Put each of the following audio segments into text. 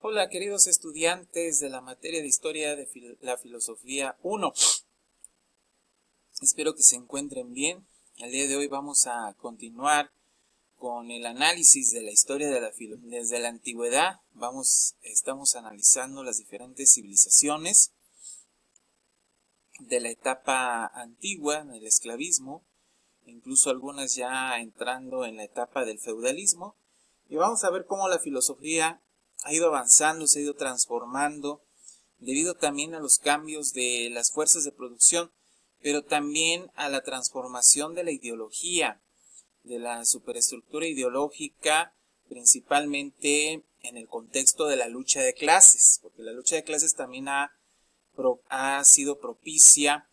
Hola, queridos estudiantes de la materia de Historia de la Filosofía 1. Espero que se encuentren bien. El día de hoy vamos a continuar con el análisis de la historia de la filosofía. Desde la antigüedad estamos analizando las diferentes civilizaciones de la etapa antigua, del esclavismo, incluso algunas ya entrando en la etapa del feudalismo. Y vamos a ver cómo la filosofía ha ido avanzando, se ha ido transformando, debido también a los cambios de las fuerzas de producción, pero también a la transformación de la ideología, de la superestructura ideológica, principalmente en el contexto de la lucha de clases, porque la lucha de clases también ha sido propicia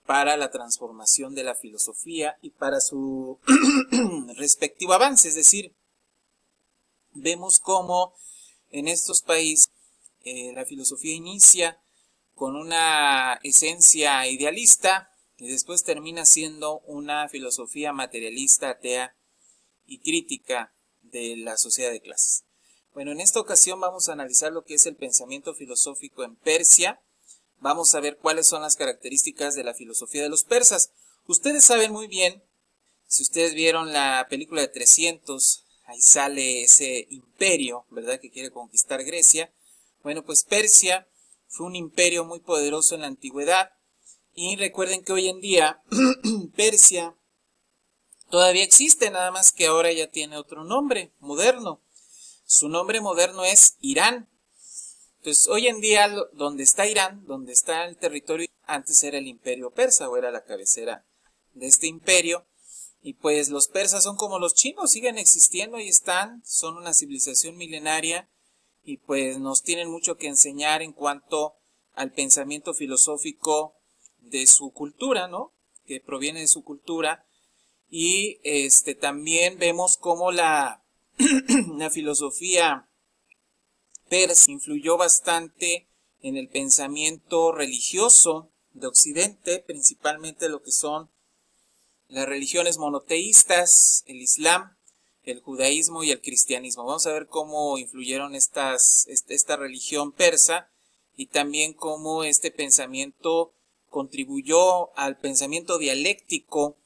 para la transformación de la filosofía y para su respectivo avance. Es decir, vemos cómo en estos países la filosofía inicia con una esencia idealista y después termina siendo una filosofía materialista, atea y crítica de la sociedad de clases. Bueno, en esta ocasión vamos a analizar lo que es el pensamiento filosófico en Persia. Vamos a ver cuáles son las características de la filosofía de los persas. Ustedes saben muy bien, si ustedes vieron la película de 300, ahí sale ese imperio, ¿verdad?, que quiere conquistar Grecia. Bueno, pues Persia fue un imperio muy poderoso en la antigüedad. Y recuerden que hoy en día Persia todavía existe, nada más que ahora ya tiene otro nombre moderno. Su nombre moderno es Irán. Entonces, hoy en día, donde está Irán, donde está el territorio, antes era el imperio persa, o era la cabecera de este imperio. Y pues los persas son como los chinos, siguen existiendo y están, son una civilización milenaria y pues nos tienen mucho que enseñar en cuanto al pensamiento filosófico de su cultura, ¿no?, que proviene de su cultura. Y también vemos cómo la filosofía persa influyó bastante en el pensamiento religioso de Occidente, principalmente lo que son las religiones monoteístas, el Islam, el judaísmo y el cristianismo. Vamos a ver cómo influyeron esta religión persa y también cómo este pensamiento contribuyó al pensamiento dialéctico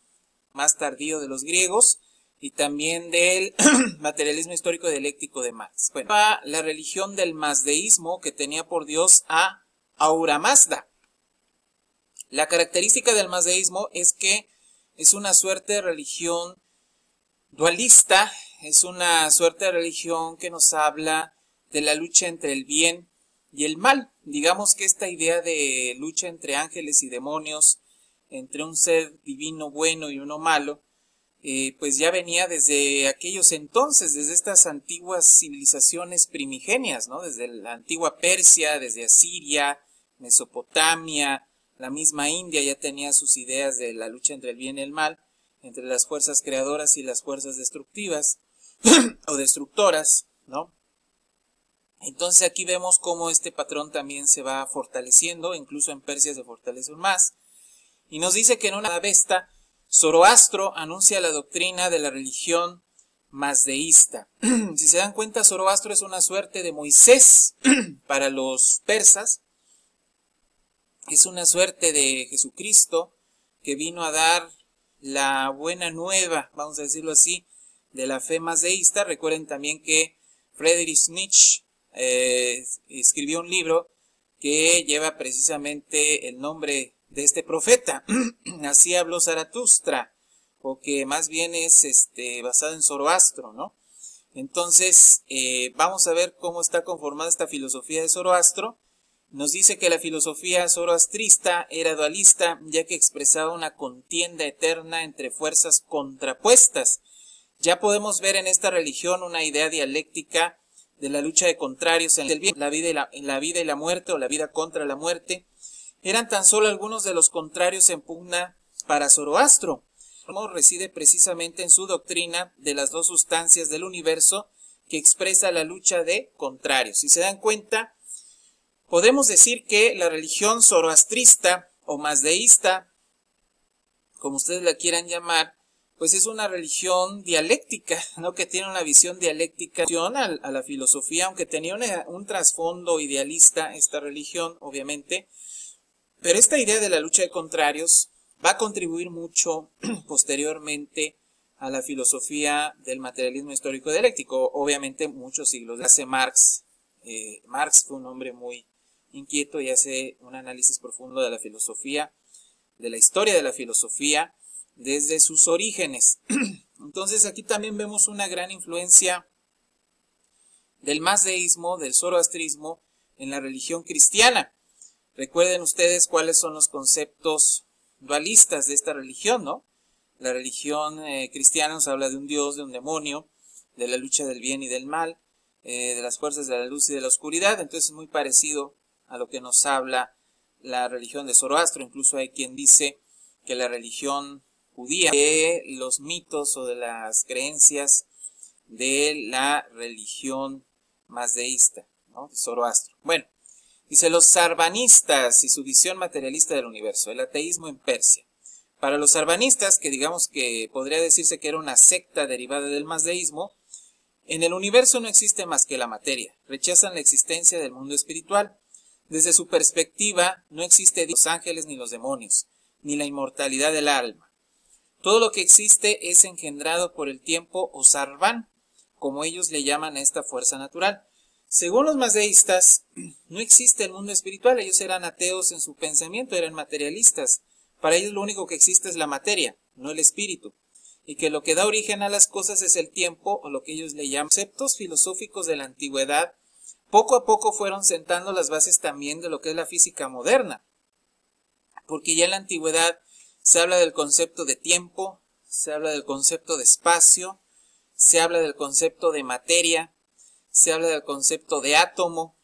más tardío de los griegos y también del materialismo histórico dialéctico de Marx. Bueno, la religión del mazdeísmo, que tenía por dios a Ahura Mazda. La característica del mazdeísmo es que es una suerte de religión dualista, es una suerte de religión que nos habla de la lucha entre el bien y el mal. Digamos que esta idea de lucha entre ángeles y demonios, entre un ser divino bueno y uno malo, pues ya venía desde aquellos entonces, desde estas antiguas civilizaciones primigenias, ¿no? Desde la antigua Persia, desde Asiria, Mesopotamia, la misma India ya tenía sus ideas de la lucha entre el bien y el mal, entre las fuerzas creadoras y las fuerzas destructivas o destructoras, ¿no? Entonces aquí vemos cómo este patrón también se va fortaleciendo, incluso en Persia se fortalece aún más. Y nos dice que en una Avesta, Zoroastro anuncia la doctrina de la religión mazdeísta. Si se dan cuenta, Zoroastro es una suerte de Moisés para los persas. Es una suerte de Jesucristo que vino a dar la buena nueva, vamos a decirlo así, de la fe mazdeísta. Recuerden también que Friedrich Nietzsche escribió un libro que lleva precisamente el nombre de este profeta. Así habló Zaratustra, o que más bien es basado en Zoroastro, ¿no? Entonces, vamos a ver cómo está conformada esta filosofía de Zoroastro. Nos dice que la filosofía zoroastrista era dualista, ya que expresaba una contienda eterna entre fuerzas contrapuestas. Ya podemos ver en esta religión una idea dialéctica de la lucha de contrarios en el bien, la vida y la muerte, o la vida contra la muerte. Eran tan solo algunos de los contrarios en pugna para Zoroastro. Reside precisamente en su doctrina de las dos sustancias del universo, que expresa la lucha de contrarios. Si se dan cuenta, podemos decir que la religión zoroastrista o mazdeísta, como ustedes la quieran llamar, pues es una religión dialéctica, ¿no? Que tiene una visión dialéctica a la filosofía, aunque tenía un trasfondo idealista esta religión, obviamente. Pero esta idea de la lucha de contrarios va a contribuir mucho posteriormente a la filosofía del materialismo histórico dialéctico, obviamente muchos siglos. Hace Marx. Marx fue un hombre muy inquieto y hace un análisis profundo de la filosofía, de la historia de la filosofía, desde sus orígenes. Entonces aquí también vemos una gran influencia del mazdeísmo, del zoroastrismo, en la religión cristiana. Recuerden ustedes cuáles son los conceptos dualistas de esta religión, ¿no? La religión cristiana nos habla de un Dios, de un demonio, de la lucha del bien y del mal, de las fuerzas de la luz y de la oscuridad. Entonces es muy parecido a lo que nos habla la religión de Zoroastro. Incluso hay quien dice que la religión judía, de los mitos o de las creencias de la religión mazdeísta, ¿no? De Zoroastro. Bueno, dice los sarvanistas y su visión materialista del universo, el ateísmo en Persia. Para los sarvanistas, que digamos que podría decirse que era una secta derivada del mazdeísmo, en el universo no existe más que la materia. Rechazan la existencia del mundo espiritual. Desde su perspectiva, no existe los ángeles ni los demonios, ni la inmortalidad del alma. Todo lo que existe es engendrado por el tiempo o sarván, como ellos le llaman a esta fuerza natural. Según los mazdeístas, no existe el mundo espiritual. Ellos eran ateos en su pensamiento, eran materialistas. Para ellos lo único que existe es la materia, no el espíritu. Y que lo que da origen a las cosas es el tiempo, o lo que ellos le llaman conceptos filosóficos de la antigüedad. Poco a poco fueron sentando las bases también de lo que es la física moderna. Porque ya en la antigüedad se habla del concepto de tiempo, se habla del concepto de espacio, se habla del concepto de materia, se habla del concepto de átomo,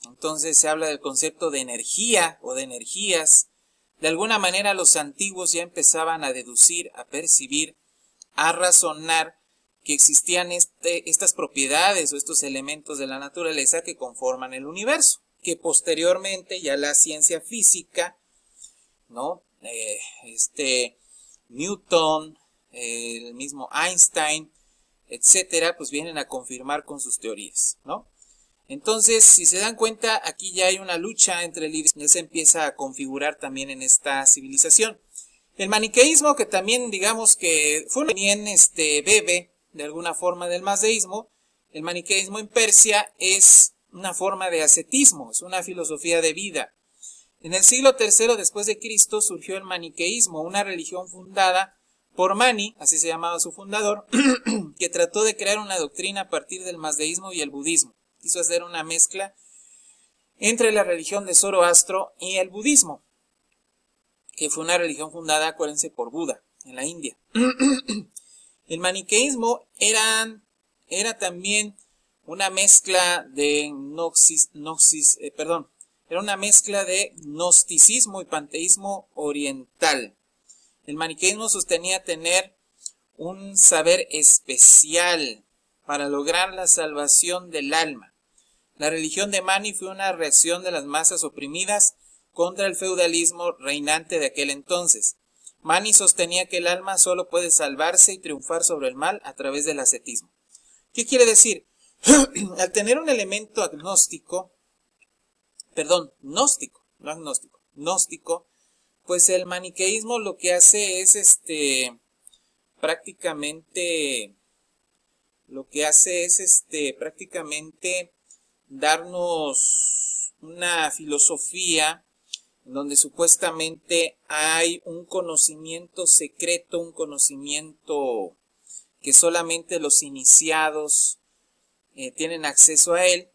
entonces se habla del concepto de energía o de energías. De alguna manera los antiguos ya empezaban a deducir, a percibir, a razonar que existían estas propiedades o estos elementos de la naturaleza que conforman el universo, que posteriormente ya la ciencia física, ¿no? Newton, el mismo Einstein, etcétera, pues vienen a confirmar con sus teorías, ¿no? Entonces, si se dan cuenta, aquí ya hay una lucha entre el libre y se empieza a configurar también en esta civilización. El maniqueísmo, que también digamos que fue bien bebe de alguna forma del mazdeísmo, el maniqueísmo en Persia es una forma de ascetismo, es una filosofía de vida. En el siglo III después de Cristo surgió el maniqueísmo, una religión fundada por Mani, así se llamaba su fundador, que trató de crear una doctrina a partir del mazdeísmo y el budismo. Quiso hacer una mezcla entre la religión de Zoroastro y el budismo, que fue una religión fundada, acuérdense, por Buda, en la India. El maniqueísmo era también una mezcla de era una mezcla de gnosticismo y panteísmo oriental. El maniqueísmo sostenía tener un saber especial para lograr la salvación del alma. La religión de Mani fue una reacción de las masas oprimidas contra el feudalismo reinante de aquel entonces. Mani sostenía que el alma solo puede salvarse y triunfar sobre el mal a través del ascetismo. ¿Qué quiere decir? Al tener un elemento gnóstico, pues el maniqueísmo lo que hace es prácticamente darnos una filosofía donde supuestamente hay un conocimiento secreto, un conocimiento que solamente los iniciados tienen acceso a él,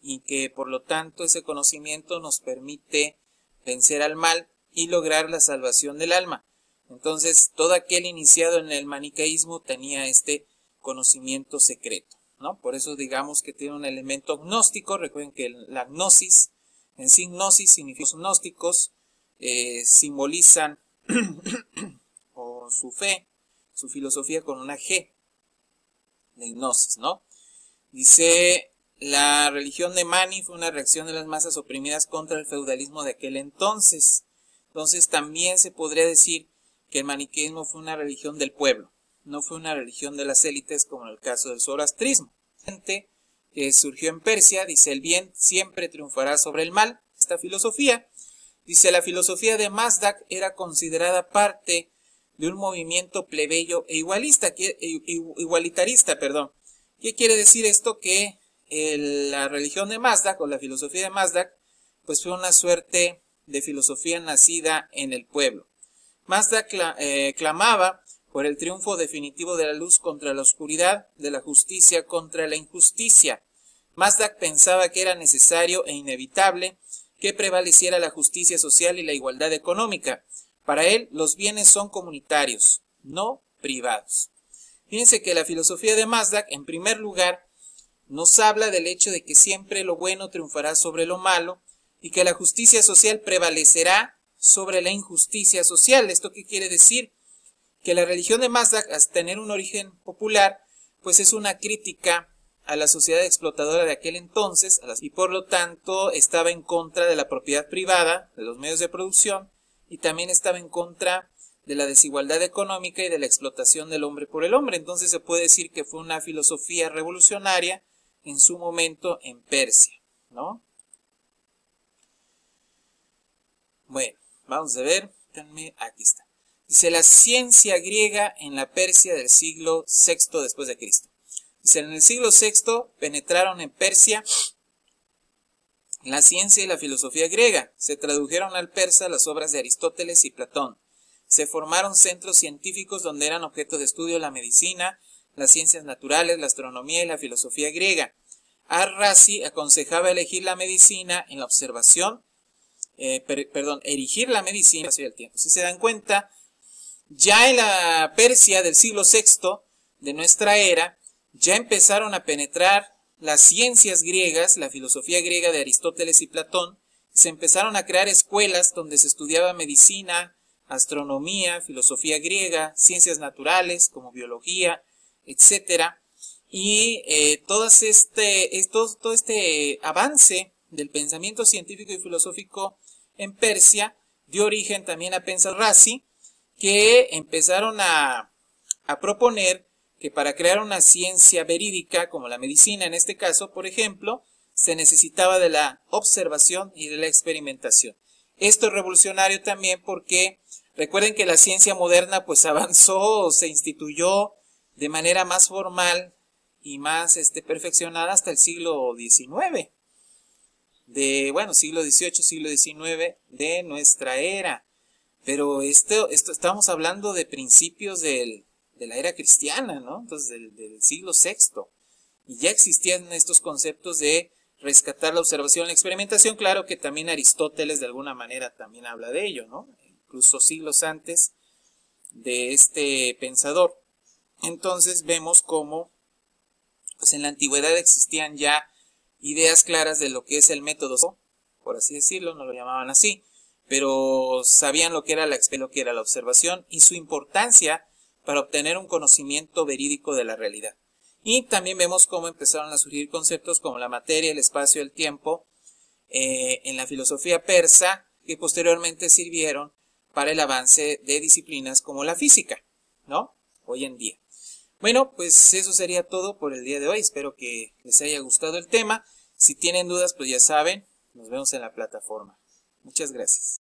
y que por lo tanto ese conocimiento nos permite vencer al mal y lograr la salvación del alma. Entonces todo aquel iniciado en el maniqueísmo tenía este conocimiento secreto, ¿no? Por eso digamos que tiene un elemento gnóstico. Recuerden que la gnosis, en sí gnosis significa los gnósticos, simbolizan o su fe, su filosofía con una G de gnosis, ¿no? Dice, la religión de Mani fue una reacción de las masas oprimidas contra el feudalismo de aquel entonces. Entonces también se podría decir que el maniqueísmo fue una religión del pueblo, no fue una religión de las élites como en el caso del zoroastrismo. Que surgió en Persia, dice: el bien siempre triunfará sobre el mal. Esta filosofía, dice, la filosofía de Mazdak era considerada parte de un movimiento plebeyo e igualitarista. ¿Qué quiere decir esto? Que la religión de Mazdak, o la filosofía de Mazdak, pues fue una suerte de filosofía nacida en el pueblo. Mazdak clamaba por el triunfo definitivo de la luz contra la oscuridad, de la justicia contra la injusticia. Mazdak pensaba que era necesario e inevitable que prevaleciera la justicia social y la igualdad económica. Para él, los bienes son comunitarios, no privados. Fíjense que la filosofía de Mazdak, en primer lugar, nos habla del hecho de que siempre lo bueno triunfará sobre lo malo y que la justicia social prevalecerá sobre la injusticia social. ¿Esto qué quiere decir? Que la religión de Mazdak, al tener un origen popular, pues es una crítica a la sociedad explotadora de aquel entonces, y por lo tanto estaba en contra de la propiedad privada, de los medios de producción, y también estaba en contra de la desigualdad económica y de la explotación del hombre por el hombre. Entonces se puede decir que fue una filosofía revolucionaria en su momento en Persia, ¿no? Bueno, vamos a ver, aquí está. Dice: la ciencia griega en la Persia del siglo VI después de Cristo. Dice: en el siglo VI penetraron en Persia la ciencia y la filosofía griega. Se tradujeron al persa las obras de Aristóteles y Platón. Se formaron centros científicos donde eran objeto de estudio la medicina, las ciencias naturales, la astronomía y la filosofía griega. Ar-Razi aconsejaba elegir la medicina en la observación, erigir la medicina hacia el tiempo. Si se dan cuenta, ya en la Persia del siglo VI de nuestra era, ya empezaron a penetrar las ciencias griegas, la filosofía griega de Aristóteles y Platón. Se empezaron a crear escuelas donde se estudiaba medicina, astronomía, filosofía griega, ciencias naturales como biología, etcétera. Y todo este avance del pensamiento científico y filosófico en Persia dio origen también a Ar-Razi, que empezaron a proponer que para crear una ciencia verídica, como la medicina en este caso, por ejemplo, se necesitaba de la observación y de la experimentación. Esto es revolucionario también porque recuerden que la ciencia moderna pues avanzó, se instituyó de manera más formal y más perfeccionada hasta el siglo XIX. Siglo XVIII, siglo XIX de nuestra era. Pero esto estamos hablando de principios de la era cristiana, ¿no? Entonces, del siglo VI. Y ya existían estos conceptos de rescatar la observación y la experimentación. Claro que también Aristóteles de alguna manera también habla de ello, ¿no? Incluso siglos antes de este pensador. Entonces vemos cómo pues en la antigüedad existían ya ideas claras de lo que es el método, por así decirlo, no lo llamaban así, pero sabían lo que era la observación y su importancia para obtener un conocimiento verídico de la realidad. Y también vemos cómo empezaron a surgir conceptos como la materia, el espacio, el tiempo, en la filosofía persa, que posteriormente sirvieron para el avance de disciplinas como la física, ¿no? Hoy en día. Bueno, pues eso sería todo por el día de hoy. Espero que les haya gustado el tema. Si tienen dudas, pues ya saben, nos vemos en la plataforma. Muchas gracias.